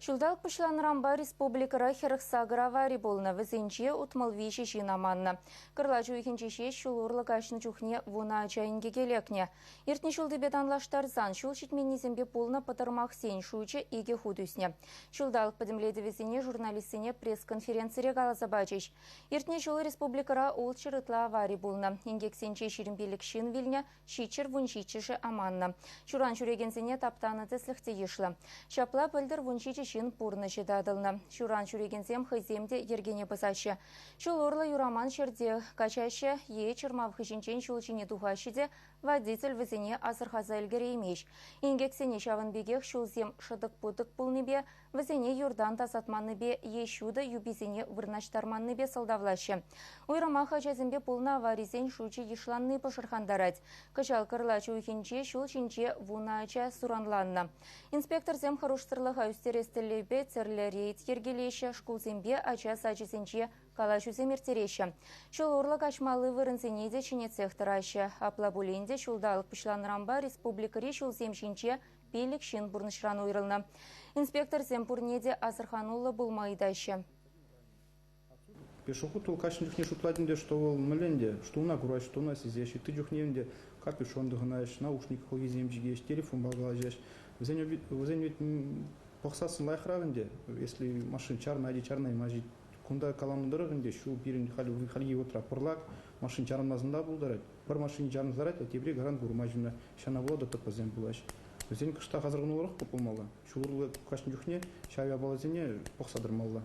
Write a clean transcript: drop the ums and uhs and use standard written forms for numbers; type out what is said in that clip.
Шулдалық пышланырамба республикара херықсагыр аварий болына візенче утмалвиші жинаманна. Кырла жуйхенчеше шулурлы кашны чухне вуна чайынге келекне. Ертне шулды беданлаштар зан шул шитменнезембе полна патырмақ сен шуйче иге худусне. Шулдалық подемледі везене журналистіне пресс-конференция галаза бачеш. Ертне шулы республикара ол чырытла аварий болына. Ингексенче ширімбелік шин вильня шичер вунчичеше аманна. Шуран шурегенсене таптаны тесліхте ешлі. Шапла пөлдір вунчиче шин пурны жедадылны. Шуран шурегенсем хайземде ергене базашы. Шул орлы юраман шерде качашы е чырмав хышинчен шулчине тухашыде водитель візене азырхаза әлгері емеш. Ингексене шавын бегех шулзем шыдық путық пулныбе, візене юрдан тасатманныбе ешуды юбизене вырнаштарманныбе салдавлашы. Уйрама хачазембе пулна аваризен шучи ешланны пашырхандарать. Качал кырлачы уйхенче шулчинче вунача суранланна. Инспектор зем харуштырлы хаустерестілебе церлерейт ергелеші шкулзембе ача сачысенче калачузем ертереші. Шул орлық ашмалы вырынзенеде чине цехтырашы. Аплабуленде шулдалық пышланрамба республикари шулземшинче пелік шин бұрнышран ойрылны. Инспектор земпурнеде азырханулы булмайдашы. Пешоход ол кашын жүхне шутладінде, что ол мүленде, что уна курай, что уна сезеш, ты жүхневінде капюшон дығынаеш, наушник хогезем жигеш, телефон бағалажеш. Өзен вет пақсасын лайқырағынде, если машин чарнайди, чарнай мажид, кунда каламдырығынде, шу пирин халги отра пырлак, машин чарназында бұлдарад. Бір машин чарназдарад, а тебре гарант гурмажына шана болады топазен бұлаш. Өзен кышта қазырғын оларық көпілмалла. Шу ұрлы кашын жүхне шавия балазене пақсадырмалла.